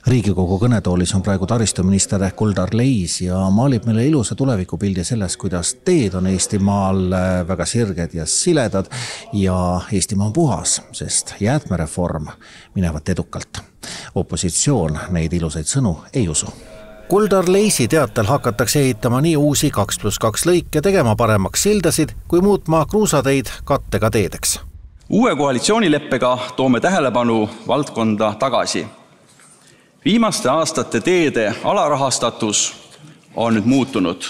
Riigikogu kõnetoolis on praegu taristuminister Kuldar Leis ja maalib meile ilusa tulevikupildi sellest, kuidas teed on Eestimaal väga sirged ja siledad ja Eestimaa on puhas, sest jäätmereform minevat edukalt. Opositsioon neid ilusaid sõnu ei usu. Kuldar Leisi teatel hakatakse ehitama nii uusi 2+2 lõike, tegema paremaks sildasid, kui muutma kruusateid kattega teedeks. Uue koalitsioonileppega toome tähelepanu valdkonda tagasi. Viimaste aastate teede alarahastatus on nüüd muutunud,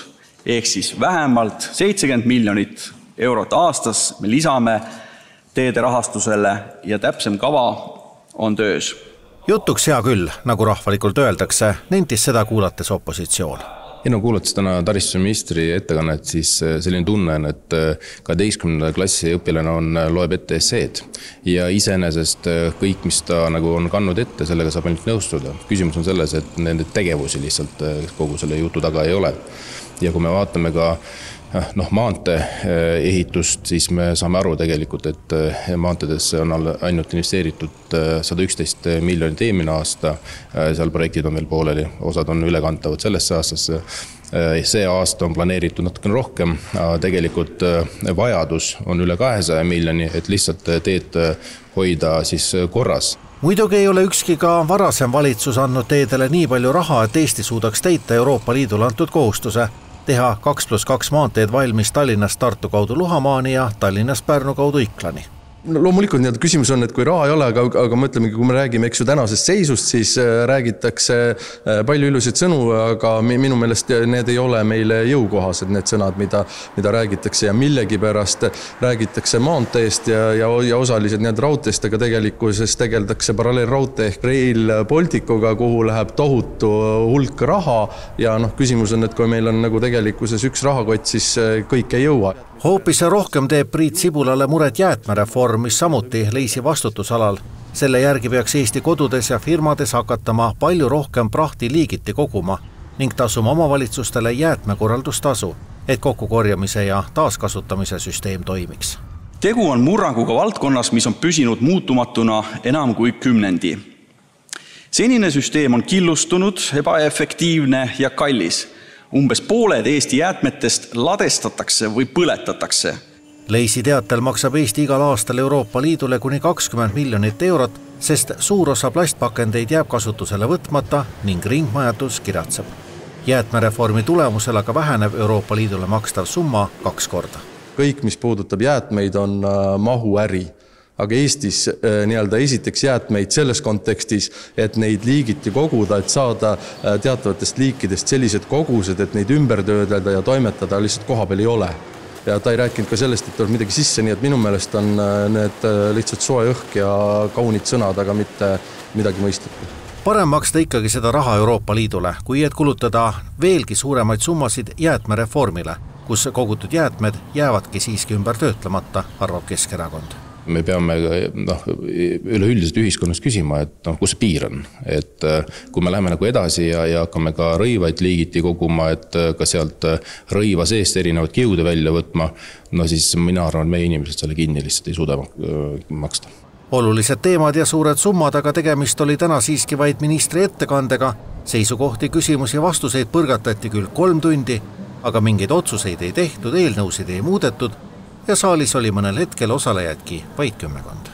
ehk siis vähemalt 70 miljonit eurot aastas me lisame teede rahastusele ja täpsem kava on töös. Jutuks hea küll, nagu rahvalikult öeldakse, nentis seda kuulates opositsioon. Kuulates täna taristuministri ettekannet, siis selline tunne on, et 12. klassi õpilane loeb ette esseed ja iseenesest kõik, mis ta on kandnud ette, sellega saab ainult nõustuda. Küsimus on selles, et nende tegevusi lihtsalt kogu selle jutu taga ei ole. Ja kui me vaatame ka maantee ehitust, siis me saame aru tegelikult, et maanteedesse on ainult investeeritud 111 miljonit eelmine aasta, seal projektid on veel pooleli, osad on ülekantavad sellesse aastasse, see aasta on planeeritud natukene rohkem, tegelikult vajadus on üle 200 miljoni, et lihtsalt teed hoida siis korras. Muidugi ei ole ükski ka varasem valitsus andnud teedele nii palju raha, et Eesti suudaks täita Euroopa Liidule antud kohustuse teha 2+2 maanteed valmis Tallinnast Tartu kaudu Luhamaani ja Tallinnast Pärnu kaudu Iklani. Loomulikult küsimus on, et kui raha ei ole, aga mõtlemegi, kui me räägime tänasest seisust, siis räägitakse palju ilusid sõnu, aga minu meelest need ei ole meile jõukohased, need sõnad, mida räägitakse ja millegi pärast räägitakse maanteest ja osaliselt need raudteest, aga tegelikkuses tegeldakse paralleelraudtee ehk Rail Balticuga, kuhu läheb tohutu hulk raha ja küsimus on, et kui meil on tegelikkuses üks rahakott, siis kõik ei jõua. Hoopis rohkem teeb Priit Sibulale muret jäätmereform, mis samuti Leisi vastutusalal. Selle järgi peaks Eesti kodudes ja firmades hakatama palju rohkem prahti liigiti koguma ning tasuma omavalitsustele jäätmekorraldustasu, et kokkukorjamise ja taaskasutamise süsteem toimiks. Tegu on murranguga valdkonnas, mis on püsinud muutumatuna enam kui 10. Senine süsteem on killustunud, ebaefektiivne ja kallis. Umbes pooled Eesti jäätmetest ladestatakse või põletatakse. Leisi teatel maksab Eesti igal aastal Euroopa Liidule kuni 20 miljonit eurot, sest suur osa plastpakendeid jääb kasutusele võtmata ning ringmajatus kiratseb. Jäätmereformi tulemusel aga väheneb Euroopa Liidule makstav summa 2 korda. Kõik, mis puudutab jäätmeid, on mahuäri. Aga Eestis esiteks jäätmeid selles kontekstis, et neid liigiti koguda, et saada teatavatest liikidest sellised kogused, et neid ümber töödelda ja toimetada lihtsalt koha peal ei ole. Ja ta ei rääkinud ka sellest, et on midagi sisse, nii et minu meelest on need lihtsalt soe õhk ja kaunid sõnad, aga mitte midagi mõistlikku. Parem maksta ikkagi seda raha Euroopa Liidule, kui et kulutada veelgi suuremaid summasid jäätmereformile, kus kogutud jäätmed jäävadki siiski ümber töötlemata, arvab Keskerakond. Me peame üleüldiselt ühiskonnas küsima, et kus see piir on. Et kui me läheme edasi ja hakkame ka rõivaid liigiti koguma, et ka sealt rõiva seest erinevad kiude välja võtma, siis mina arvan, et meie inimesed selle kinni lihtsalt ei suuda maksta. Olulised teemad ja suured summad, aga tegemist oli täna siiski vaid ministri ettekandega. Seisukohti, küsimusi ja vastuseid põrgatati küll 3 tundi, aga mingeid otsuseid ei tehtud, eelnõusid ei muudetud ja saalis oli mõnel hetkel osalejadki vaid 10.